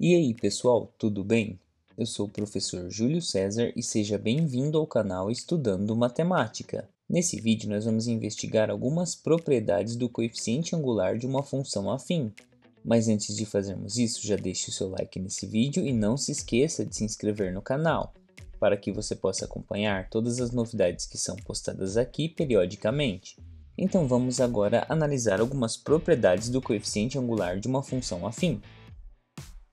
E aí, pessoal, tudo bem? Eu sou o professor Júlio César e seja bem-vindo ao canal Estudando Matemática. Nesse vídeo, nós vamos investigar algumas propriedades do coeficiente angular de uma função afim. Mas antes de fazermos isso, já deixe o seu like nesse vídeo e não se esqueça de se inscrever no canal, para que você possa acompanhar todas as novidades que são postadas aqui periodicamente. Então vamos agora analisar algumas propriedades do coeficiente angular de uma função afim.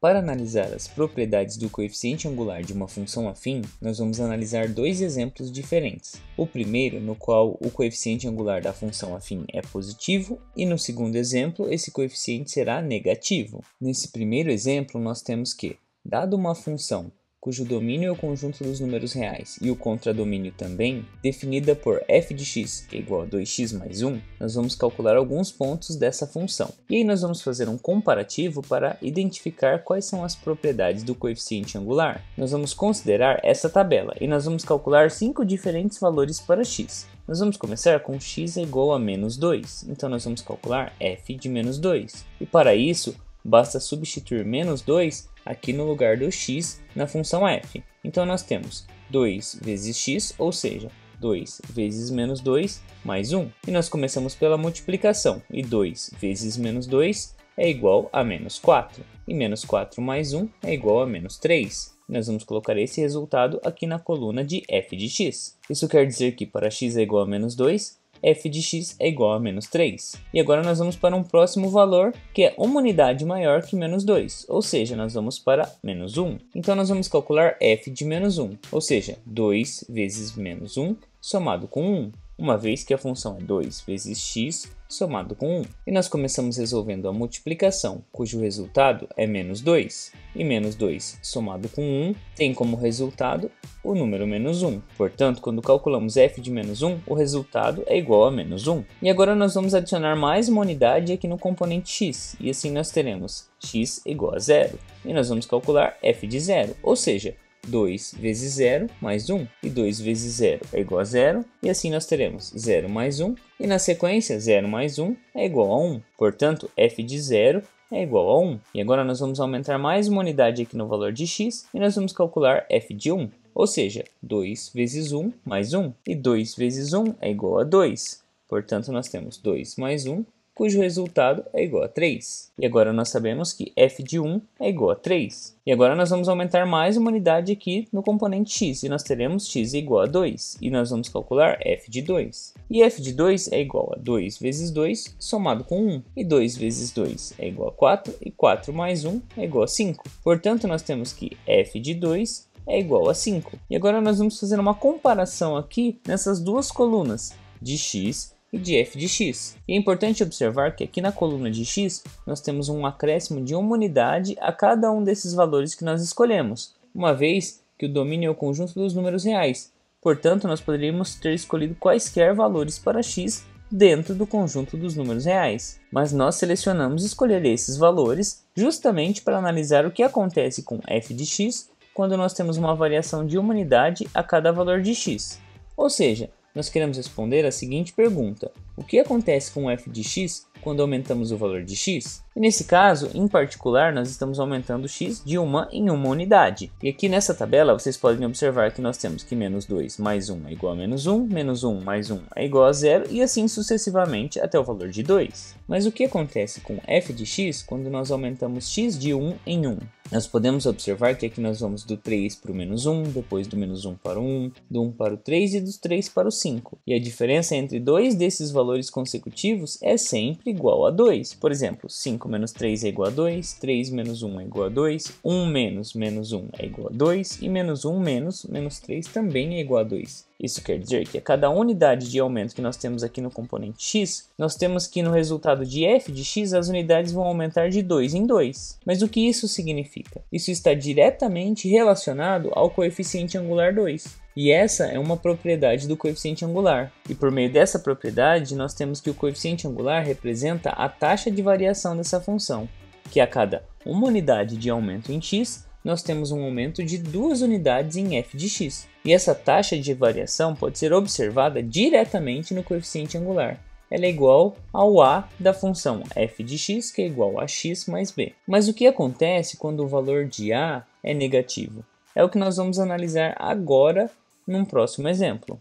Para analisar as propriedades do coeficiente angular de uma função afim, nós vamos analisar dois exemplos diferentes. O primeiro, no qual o coeficiente angular da função afim é positivo, e no segundo exemplo, esse coeficiente será negativo. Nesse primeiro exemplo, nós temos que, dado uma função cujo domínio é o conjunto dos números reais e o contradomínio também, definida por f de x é igual a 2x mais 1, nós vamos calcular alguns pontos dessa função. E aí nós vamos fazer um comparativo para identificar quais são as propriedades do coeficiente angular. Nós vamos considerar essa tabela e nós vamos calcular 5 diferentes valores para x. Nós vamos começar com x é igual a menos 2, então nós vamos calcular f de menos 2. E para isso, basta substituir menos 2 aqui no lugar do x na função f. Então nós temos 2 vezes x, ou seja, 2 vezes menos 2 mais 1. E nós começamos pela multiplicação, e 2 vezes menos 2 é igual a menos 4. E menos 4 mais 1 é igual a menos 3. Nós vamos colocar esse resultado aqui na coluna de f de x. Isso quer dizer que para x é igual a menos 2, f de x é igual a menos 3. E agora nós vamos para um próximo valor, que é uma unidade maior que menos 2, ou seja, nós vamos para menos 1. Então nós vamos calcular f de menos 1, ou seja, 2 vezes menos 1 somado com 1, uma vez que a função é 2 vezes x somado com 1. E nós começamos resolvendo a multiplicação, cujo resultado é menos 2. E menos 2 somado com 1 tem como resultado o número menos 1. Portanto, quando calculamos f de menos 1, o resultado é igual a menos 1. E agora nós vamos adicionar mais uma unidade aqui no componente x. E assim nós teremos x igual a 0. E nós vamos calcular f de 0, ou seja, 2 vezes 0 mais 1, e 2 vezes 0 é igual a 0, e assim nós teremos 0 mais 1, e na sequência 0 mais 1 é igual a 1, portanto f de 0 é igual a 1. E agora nós vamos aumentar mais uma unidade aqui no valor de x, e nós vamos calcular f de 1, ou seja, 2 vezes 1 mais 1, e 2 vezes 1 é igual a 2, portanto nós temos 2 mais 1, cujo resultado é igual a 3. E agora nós sabemos que f de 1 é igual a 3. E agora nós vamos aumentar mais uma unidade aqui no componente x, e nós teremos x igual a 2. E nós vamos calcular f de 2. E f de 2 é igual a 2 vezes 2 somado com 1. E 2 vezes 2 é igual a 4, e 4 mais 1 é igual a 5. Portanto, nós temos que f de 2 é igual a 5. E agora nós vamos fazer uma comparação aqui nessas duas colunas, de x e de f de x. E é importante observar que aqui na coluna de x, nós temos um acréscimo de uma unidade a cada um desses valores que nós escolhemos, uma vez que o domínio é o conjunto dos números reais. Portanto, nós poderíamos ter escolhido quaisquer valores para x dentro do conjunto dos números reais. Mas nós selecionamos escolher esses valores justamente para analisar o que acontece com f de x quando nós temos uma variação de uma unidade a cada valor de x. Ou seja, nós queremos responder a seguinte pergunta: o que acontece com f de x quando aumentamos o valor de x? E nesse caso, em particular, nós estamos aumentando x de uma em uma unidade. E aqui nessa tabela, vocês podem observar que nós temos que menos 2 mais 1 é igual a menos 1 mais 1 é igual a 0, e assim sucessivamente até o valor de 2. Mas o que acontece com f de x quando nós aumentamos x de 1 em 1? Nós podemos observar que aqui nós vamos do 3 para o menos 1, depois do menos 1 para o 1, do 1 para o 3 e dos 3 para o 5. E a diferença entre dois desses valores consecutivos é sempre igual a 2. Por exemplo, 5 menos 3 é igual a 2, 3 menos 1 é igual a 2, 1 menos menos 1 é igual a 2, e menos 1 menos menos 3 também é igual a 2. Isso quer dizer que a cada unidade de aumento que nós temos aqui no componente x, nós temos que no resultado de f de x as unidades vão aumentar de 2 em 2. Mas o que isso significa? Isso está diretamente relacionado ao coeficiente angular 2. E essa é uma propriedade do coeficiente angular. E por meio dessa propriedade, nós temos que o coeficiente angular representa a taxa de variação dessa função, que a cada uma unidade de aumento em x, nós temos um aumento de 2 unidades em f de x. E essa taxa de variação pode ser observada diretamente no coeficiente angular. ela é igual ao a da função f de x, que é igual a x mais b. Mas o que acontece quando o valor de a é negativo? É o que nós vamos analisar agora num próximo exemplo.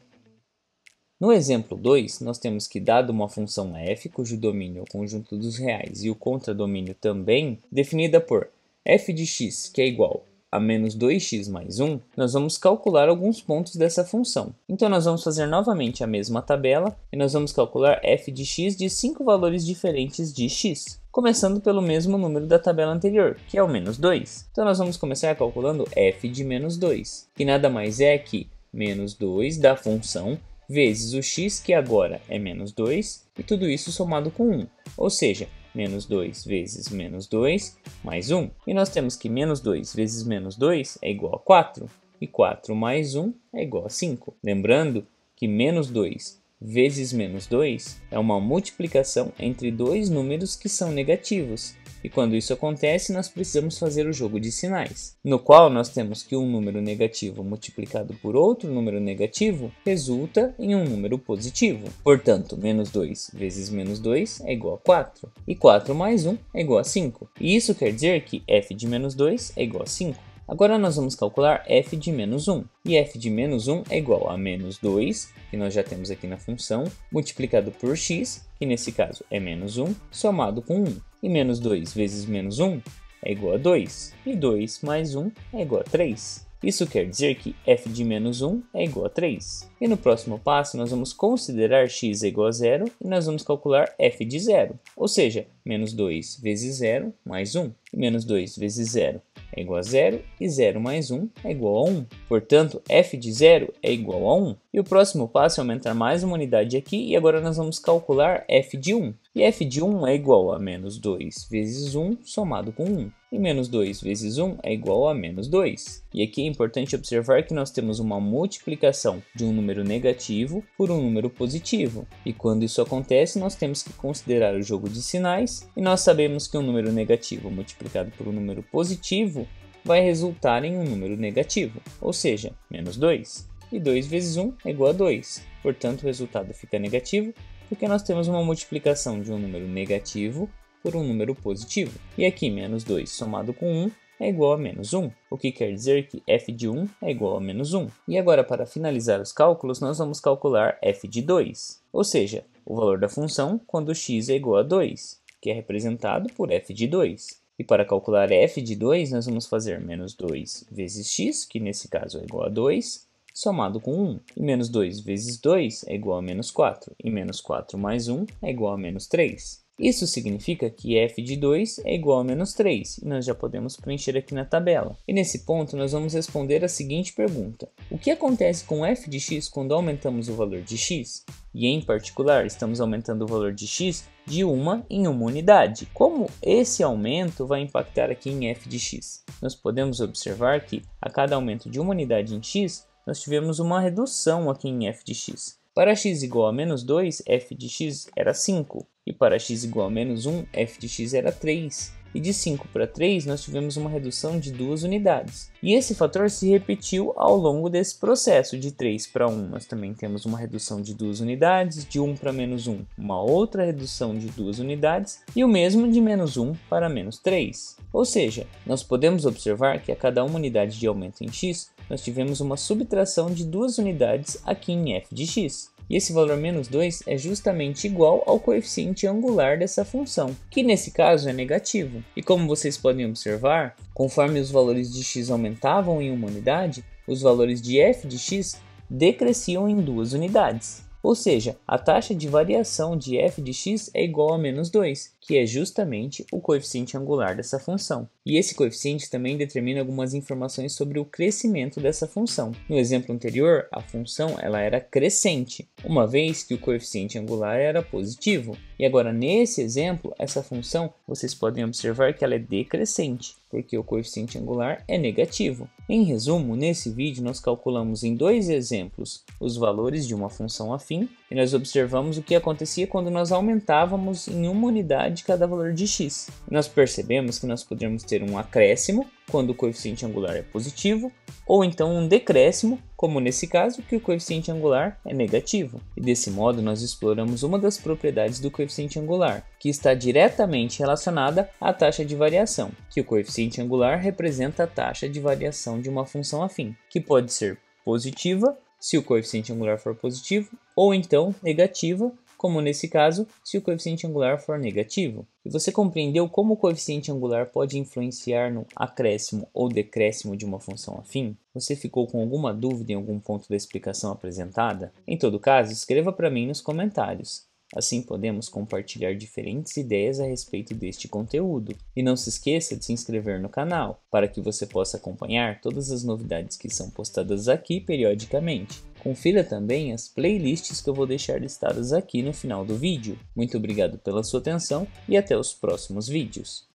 No exemplo 2, nós temos que, dado uma função f, cujo domínio é o conjunto dos reais e o contradomínio também, definida por f de x, que é igual a menos 2x mais 1, nós vamos calcular alguns pontos dessa função. Então, nós vamos fazer novamente a mesma tabela e nós vamos calcular f de x de 5 valores diferentes de x, começando pelo mesmo número da tabela anterior, que é o menos 2. Então, nós vamos começar calculando f de menos 2, que nada mais é que menos 2 da função vezes o x, que agora é menos 2, e tudo isso somado com 1, ou seja, menos 2 vezes menos 2 mais 1. E nós temos que menos 2 vezes menos 2 é igual a 4, e 4 mais 1 é igual a 5. Lembrando que menos 2 vezes menos 2 é uma multiplicação entre dois números que são negativos. E quando isso acontece, nós precisamos fazer o jogo de sinais, no qual nós temos que um número negativo multiplicado por outro número negativo resulta em um número positivo. Portanto, menos 2 vezes menos 2 é igual a 4, e 4 mais 1 é igual a 5. E isso quer dizer que f de menos 2 é igual a 5. Agora nós vamos calcular f de menos 1, e f de menos 1 é igual a menos 2, que nós já temos aqui na função, multiplicado por x, que nesse caso é menos 1, somado com 1. E menos 2 vezes menos 1 é igual a 2, e 2 mais 1 é igual a 3. Isso quer dizer que f de menos 1 é igual a 3. E no próximo passo nós vamos considerar x igual a 0 e nós vamos calcular f de 0, ou seja, menos 2 vezes 0 mais 1. E menos 2 vezes 0 é igual a 0 e 0 mais 1 é igual a 1. Portanto, f de 0 é igual a 1. E o próximo passo é aumentar mais uma unidade aqui e agora nós vamos calcular f de 1. E f de 1 é igual a menos 2 vezes 1 somado com 1. E menos 2 vezes 1 é igual a menos 2. E aqui é importante observar que nós temos uma multiplicação de um número negativo por um número positivo. E quando isso acontece, nós temos que considerar o jogo de sinais. E nós sabemos que um número negativo multiplicado por um número positivo vai resultar em um número negativo, ou seja, menos 2. E 2 vezes 1 é igual a 2. Portanto, o resultado fica negativo, porque nós temos uma multiplicação de um número negativo por um número positivo. E aqui, menos 2 somado com 1 é igual a menos 1, o que quer dizer que f de 1 é igual a menos 1. E agora, para finalizar os cálculos, nós vamos calcular f de 2, ou seja, o valor da função quando x é igual a 2, que é representado por f de 2. E para calcular f de 2, nós vamos fazer menos 2 vezes x, que nesse caso é igual a 2, somado com 1. E menos 2 vezes 2 é igual a menos 4. E menos 4 mais 1 é igual a menos 3. Isso significa que f de 2 é igual a menos 3, e nós já podemos preencher aqui na tabela. E nesse ponto nós vamos responder a seguinte pergunta: o que acontece com f de x quando aumentamos o valor de x? E em particular, estamos aumentando o valor de x de uma em uma unidade. Como esse aumento vai impactar aqui em f de x? Nós podemos observar que a cada aumento de uma unidade em x, nós tivemos uma redução aqui em f de x. Para x igual a menos 2, f de x era 5. E para x igual a menos 1, f de x era 3. E de 5 para 3, nós tivemos uma redução de 2 unidades. E esse fator se repetiu ao longo desse processo. De 3 para 1, nós também temos uma redução de 2 unidades. De 1 para menos 1, uma outra redução de 2 unidades. E o mesmo de menos 1 para menos 3. Ou seja, nós podemos observar que a cada uma unidade de aumento em x, nós tivemos uma subtração de 2 unidades aqui em f de x. E esse valor menos 2 é justamente igual ao coeficiente angular dessa função, que nesse caso é negativo. E como vocês podem observar, conforme os valores de x aumentavam em uma unidade, os valores de f de x decresciam em 2 unidades. Ou seja, a taxa de variação de f de x é igual a menos 2, que é justamente o coeficiente angular dessa função. E esse coeficiente também determina algumas informações sobre o crescimento dessa função. No exemplo anterior, a função ela era crescente, uma vez que o coeficiente angular era positivo. E agora nesse exemplo, essa função, vocês podem observar que ela é decrescente, porque o coeficiente angular é negativo. Em resumo, nesse vídeo nós calculamos em 2 exemplos os valores de uma função afim, e nós observamos o que acontecia quando nós aumentávamos em uma unidade cada valor de x. Nós percebemos que nós podemos ter um acréscimo, quando o coeficiente angular é positivo, ou então um decréscimo, como nesse caso, que o coeficiente angular é negativo. E desse modo nós exploramos uma das propriedades do coeficiente angular, que está diretamente relacionada à taxa de variação, que o coeficiente angular representa a taxa de variação de uma função afim, que pode ser positiva, se o coeficiente angular for positivo, ou então negativa, como nesse caso, se o coeficiente angular for negativo. E você compreendeu como o coeficiente angular pode influenciar no acréscimo ou decréscimo de uma função afim? Você ficou com alguma dúvida em algum ponto da explicação apresentada? Em todo caso, escreva para mim nos comentários. Assim podemos compartilhar diferentes ideias a respeito deste conteúdo. E não se esqueça de se inscrever no canal, para que você possa acompanhar todas as novidades que são postadas aqui periodicamente. Confira também as playlists que eu vou deixar listadas aqui no final do vídeo. Muito obrigado pela sua atenção e até os próximos vídeos.